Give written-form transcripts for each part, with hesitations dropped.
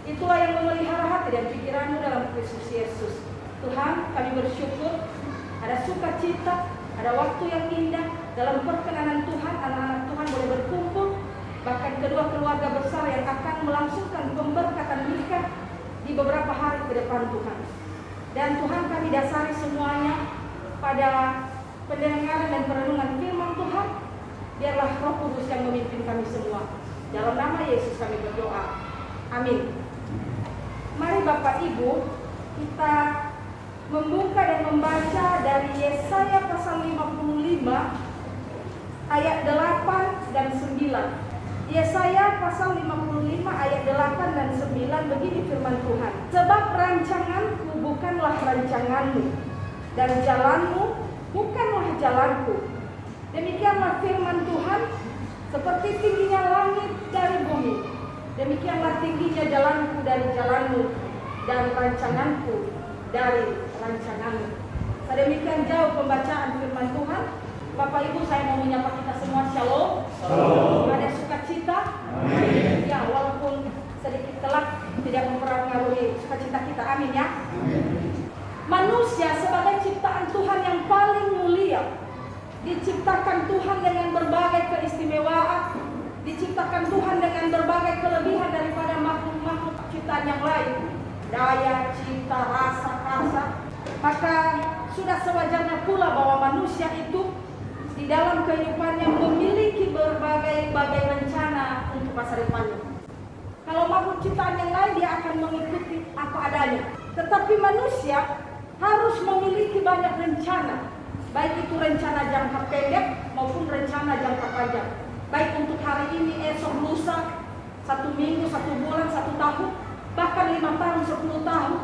Itulah yang memelihara hati dan pikiranmu dalam Kristus Yesus. Tuhan, kami bersyukur ada sukacita, ada waktu yang indah dalam perkenanan Tuhan. Anak-anak Tuhan boleh berkumpul, bahkan kedua keluarga besar yang akan melangsungkan pemberkatan nikah di beberapa hari ke depan Tuhan. Dan Tuhan, kami dasari semuanya pada pendengaran dan perenungan firman Tuhan. Biarlah Roh Kudus yang memimpin kami semua. Dalam nama Yesus kami berdoa. Amin. Mari Bapak Ibu, kita membuka dan membaca dari Yesaya pasal 55 ayat 8 dan 9. Yesaya pasal 55 ayat 8 dan 9, begini firman Tuhan. Sebab rancanganku bukanlah rancanganmu, dan jalanmu bukanlah jalanku. Demikianlah firman Tuhan, seperti tingginya langit dari bumi, demikianlah tingginya jalanku dari jalanmu, dan rancanganku dari rancanganmu. Sedemikian jauh pembacaan firman Tuhan. Bapak Ibu, saya mau menyapa kita semua shalom. Shalom. Ada sukacita. Amin. Ya, walaupun sedikit telat tidak mempengaruhi sukacita kita. Amin ya. Amin. Manusia sebagai ciptaan Tuhan yang paling mulia, diciptakan Tuhan dengan berbagai keistimewaan, diciptakan Tuhan dengan berbagai kelebihan daripada makhluk-makhluk ciptaan yang lain. Daya, cita, rasa, maka sudah sewajarnya pula bahwa manusia itu di dalam kehidupannya memiliki berbagai rencana untuk masa depannya. Kalau makhluk ciptaan yang lain dia akan mengikuti apa adanya. Tetapi manusia harus memiliki banyak rencana. Baik itu rencana jangka pendek maupun rencana jangka panjang. Baik untuk hari ini, esok, lusa, 1 minggu, 1 bulan, 1 tahun, bahkan 5 tahun, 10 tahun,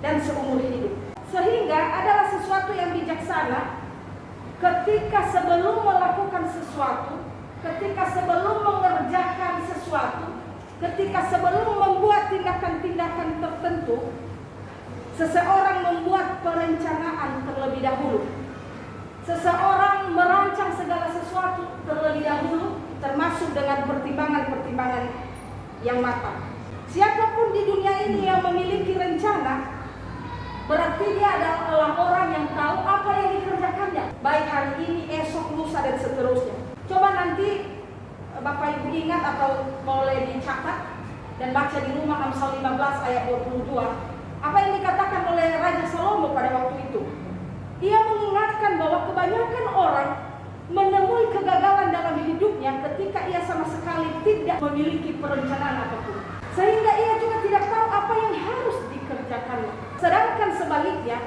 dan seumur hidup. Sehingga adalah sesuatu yang bijaksana ketika sebelum melakukan sesuatu, ketika sebelum mengerjakan sesuatu, ketika sebelum membuat tindakan-tindakan tertentu, seseorang membuat perencanaan terlebih dahulu. Seseorang merancang segala sesuatu terlebih dahulu, termasuk dengan pertimbangan-pertimbangan yang matang. Siapapun di dunia ini yang memiliki rencana, berarti dia adalah orang yang tahu apa yang dikerjakannya, baik hari ini, esok, lusa, dan seterusnya. Coba nanti Bapak Ibu ingat atau boleh dicatat dan baca di rumah Amsal 15 ayat 22. Apa yang dikatakan oleh Raja Salomo pada waktu itu? Ia mengingatkan bahwa kebanyakan orang menemui kegagalan dalam hidupnya ketika ia sama sekali tidak memiliki perencanaan apapun. Sehingga ia juga tidak tahu apa yang harus dikerjakannya. Sedangkan sebaliknya,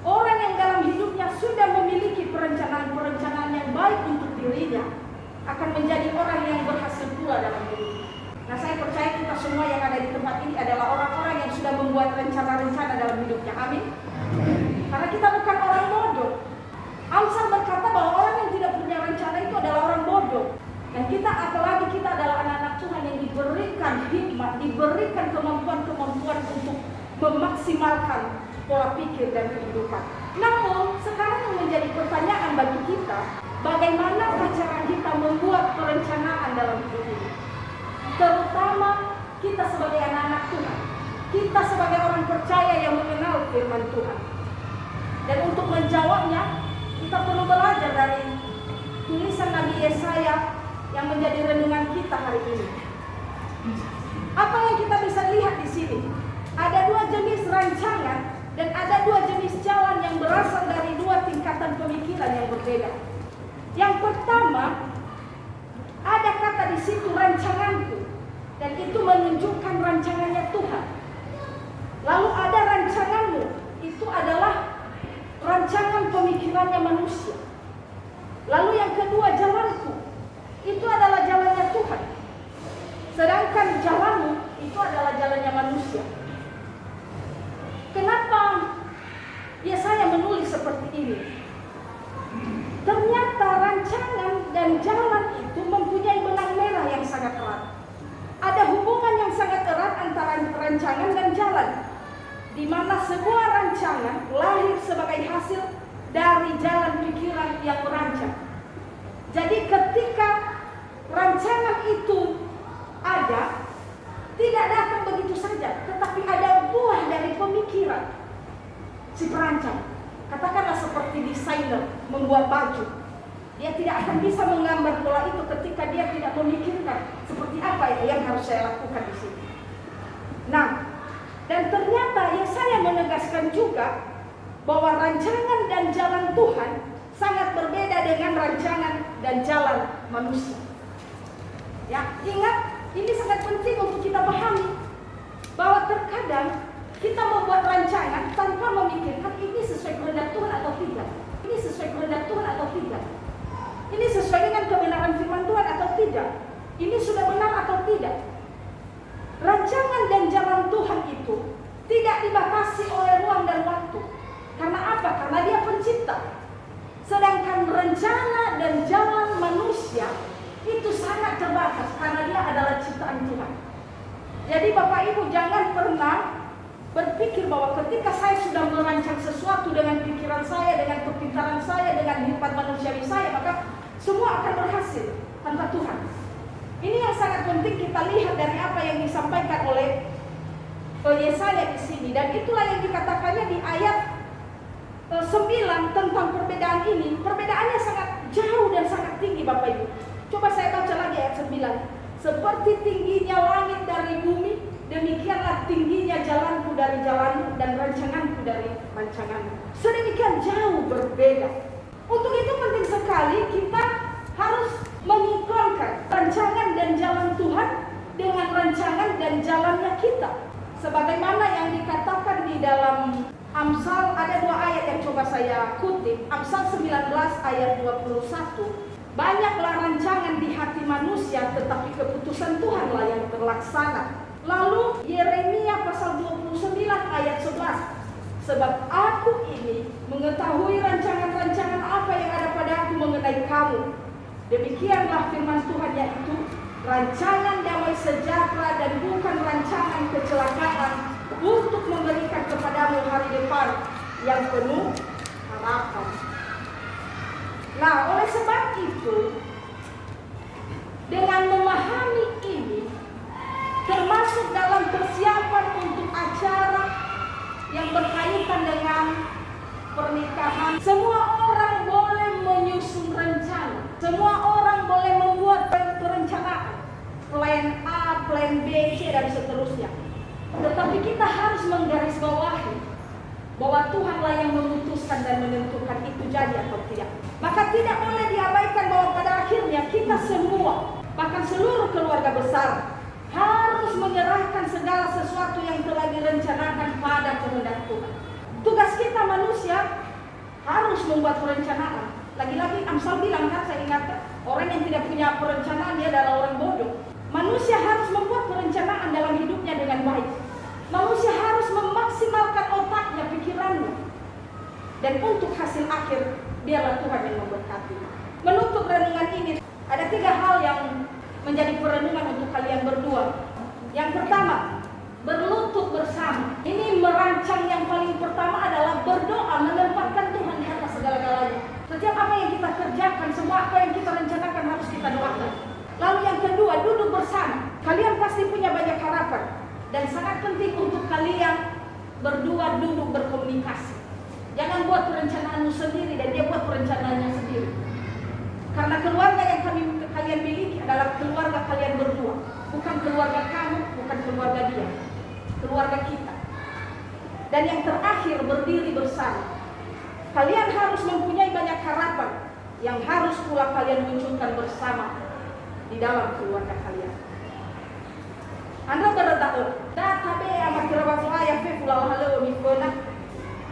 orang yang dalam hidupnya sudah memiliki perencanaan-perencanaan yang baik untuk dirinya akan menjadi orang yang berhasil pula dalam hidupnya. Nah, saya percaya kita semua yang ada di tempat ini adalah orang-orang yang sudah membuat rencana-rencana dalam hidupnya. Amin. Karena kita bukan orang bodoh. Amsal berkata bahwa orang yang tidak punya rencana itu adalah orang bodoh. Dan kita, apalagi kita adalah anak-anak Tuhan yang diberikan hikmat, diberikan kemampuan-kemampuan untuk memaksimalkan pola pikir dan kehidupan. Namun, sekarang yang menjadi pertanyaan bagi kita, bagaimana cara kita membuat perencanaan dalam hidup ini? Terutama kita sebagai anak-anak Tuhan, kita sebagai orang percaya yang mengenal firman Tuhan. Dan untuk menjawabnya, kita perlu belajar dari tulisan Nabi Yesaya yang menjadi renungan kita hari ini. Apa yang kita bisa lihat di sini? Ada 2 jenis rancangan dan ada 2 jenis jalan yang berasal dari 2 tingkatan pemikiran yang berbeda. Yang pertama, ada kata di situ rancanganku, dan itu menunjukkan rancangannya Tuhan. Lalu ada rancanganmu, itu adalah rancangan pemikirannya manusia. Lalu yang kedua, jalanku, itu adalah jalannya Tuhan. Sedangkan jalanmu itu adalah jalannya manusia. Kenapa Yesaya menulis seperti ini? Ternyata rancangan dan jalan itu mempunyai benang merah yang sangat erat. Ada hubungan yang sangat erat antara rancangan dan jalan, di mana sebuah rancangan lahir sebagai hasil dari jalan pikiran yang merancang. Jadi ketika rancangan itu ada, tidak datang begitu desainer, membuat baju. Dia tidak akan bisa menggambar pola itu ketika dia tidak memikirkan seperti apa itu yang harus saya lakukan di sini. Nah, dan ternyata Yesaya menegaskan juga bahwa rancangan dan jalan Tuhan sangat berbeda dengan rancangan dan jalan manusia. Ya, ingat, ini sangat penting untuk kita pahami bahwa terkadang kita membuat rancangan tanpa memikirkan ini sesuai kehendak Tuhan atau tidak. Ini sesuai kehendak Tuhan atau tidak. Ini sesuai dengan kebenaran firman Tuhan atau tidak. Ini sudah benar atau tidak. Rancangan dan jalan Tuhan itu tidak dibatasi oleh ruang dan waktu. Karena apa? Karena Dia pencipta. Sedangkan rencana dan jalan manusia itu sangat terbatas karena dia adalah ciptaan Tuhan. Jadi Bapak Ibu jangan pernah berpikir bahwa ketika saya sudah merancang sesuatu dengan pikiran saya, dengan kepintaran saya, dengan hikmat manusiawi saya, maka semua akan berhasil tanpa Tuhan. Ini yang sangat penting kita lihat dari apa yang disampaikan oleh Yesaya di sini, dan itulah yang dikatakannya di ayat 9 tentang perbedaan ini. Perbedaannya sangat jauh dan sangat tinggi Bapak Ibu. Coba saya baca lagi ayat 9. Seperti tingginya langit dari bumi, demikianlah tingginya jalanku dari jalanmu dan rancanganku dari rancanganmu. Sedemikian jauh berbeda. Untuk itu penting sekali kita harus menginkronkan rancangan dan jalan Tuhan dengan rancangan dan jalannya kita. Sebagaimana yang dikatakan di dalam Amsal, ada 2 ayat yang coba saya kutip. Amsal 19 ayat 21. Banyaklah rancangan di hati manusia, tetapi keputusan Tuhanlah yang terlaksana. Lalu Yeremia pasal 29 ayat 11. Sebab aku ini mengetahui rancangan-rancangan apa yang ada pada aku mengenai kamu. Demikianlah firman Tuhan, yaitu rancangan damai sejahtera dan bukan rancangan kecelakaan, untuk memberikan kepadamu hari depan yang penuh harapan. Nah, oleh sebab itu, dengan memahami ini, termasuk dalam persiapan untuk acara yang berkaitan dengan pernikahan, semua orang boleh menyusun rencana. Semua orang boleh membuat perencanaan, plan A, plan B, C, dan seterusnya. Tetapi kita harus menggarisbawahi bahwa Tuhanlah yang memutuskan dan menentukan itu jadi atau tidak. Maka tidak boleh diabaikan bahwa pada akhirnya kita semua, bahkan seluruh keluarga besar, harus menyerahkan segala sesuatu yang telah direncanakan pada kehendak Tuhan. Tugas kita manusia harus membuat perencanaan. Lagi-lagi Amsal bilang kan, saya ingatkan, orang yang tidak punya perencanaan dia adalah orang bodoh. Manusia harus membuat perencanaan dalam hidupnya dengan baik. Manusia harus memaksimalkan otaknya, pikirannya. Dan untuk hasil akhir, biarlah Tuhan yang memberkati. Menutup renungan ini, ada 3 hal yang menjadi perenungan untuk kalian berdua. Yang pertama, berlutut bersama. Ini merancang yang paling pertama adalah berdoa, menempatkan Tuhan di atas segala-galanya. Setiap apa yang kita kerjakan, semua apa yang kita rencanakan harus kita doakan. Lalu yang kedua, duduk bersama. Kalian pasti punya banyak harapan. Dan sangat penting untuk kalian berdua duduk berkomunikasi. Jangan buat perencanaanmu sendiri dan dia buat perencanaannya sendiri. Karena keluarga yang kalian miliki adalah keluarga kalian berdua. Bukan keluarga kamu, bukan keluarga dia. Keluarga kita. Dan yang terakhir, berdiri bersama. Kalian harus mempunyai banyak harapan yang harus pula kalian munculkan bersama di dalam keluarga kalian. Anda berdoa, databe amat kerabasaya fe pulau halo mikona.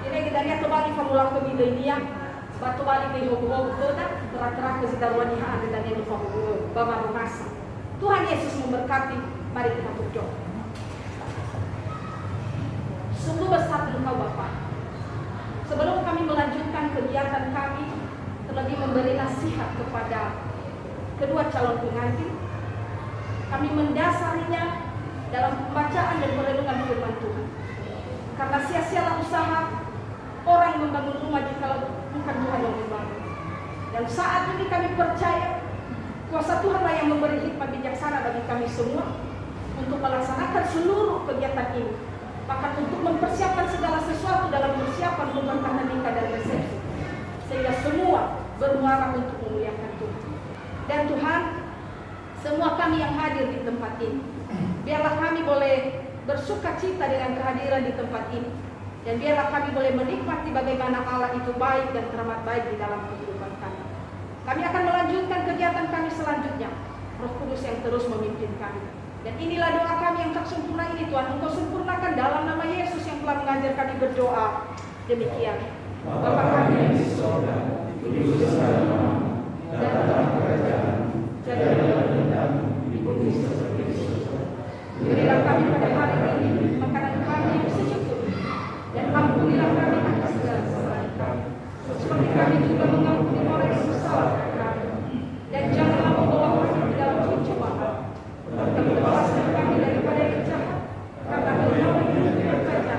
Ini kita lihat kembali formula kemilenia. Batu balik di hukum kota terang-terang kesadaran yang ada dan yang difahamkan Bama Rumasa. Tuhan Yesus memberkati. Mari kita berdoa. Sungguh besar Engkau Bapa. Sebelum kami melanjutkan kegiatan kami, terlebih memberi nasihat kepada kedua calon pengantin, kami mendasarinya dalam pembacaan dan perenungan firman Tuhan. Karena sia-sialah usaha orang membangun rumah jika bukan Tuhan yang membangun. Dan saat ini kami percaya kuasa Tuhanlah yang memberi hikmat bijaksana bagi kami semua untuk melaksanakan seluruh kegiatan ini. Bahkan untuk mempersiapkan segala sesuatu dalam persiapan pemberkatan nikah dan resepsi. sehingga semua bermuara untuk memuliakan Tuhan. Dan Tuhan, semua kami yang hadir di tempat ini, biarlah kami boleh bersuka cita dengan kehadiran di tempat ini. Dan biarlah kami boleh menikmati bagaimana Allah itu baik dan teramat baik di dalam kehidupan kami. Kami akan melanjutkan kegiatan kami selanjutnya. Roh Kudus yang terus memimpin kami. Dan inilah doa kami yang tak sempurna ini, Tuhan. Engkau sempurnakan dalam nama Yesus yang telah mengajar kami berdoa. Demikian. Bapa kami yang di surga, dikuduskan namamu, datanglah kerajaan, jadilah kehendakmu di bumi seperti di surga. Berilah kami pada hari ini makanan kami yang secukupnya, dan ampunilah kami atas segala kesalahan kami, seperti kami juga mengampuni orang yang bersalah kepada kami. Dan janganlah membawa kami ke dalam pencobaan, tetapi bebaskan kami daripada yang jahat, karena Engkau yang berkata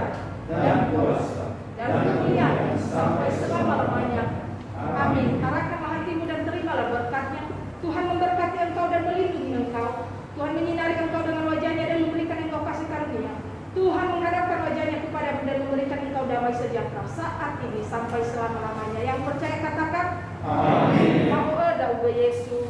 dan kuasa dan kemuliaan sampai selama-lamanya. Amin. Arahkanlah hatimu dan terimalah berkatnya. Tuhan memberkati engkau dan melindungi engkau. Tuhan menyinari engkau dengan wajahnya dan memberikan engkau kasih karunia. Tuhan menghadapkan wajahnya kepadamu dan memberikan engkau damai sejahtera saat ini sampai selama-lamanya. Yang percaya katakan amin. Mau ada Yesus.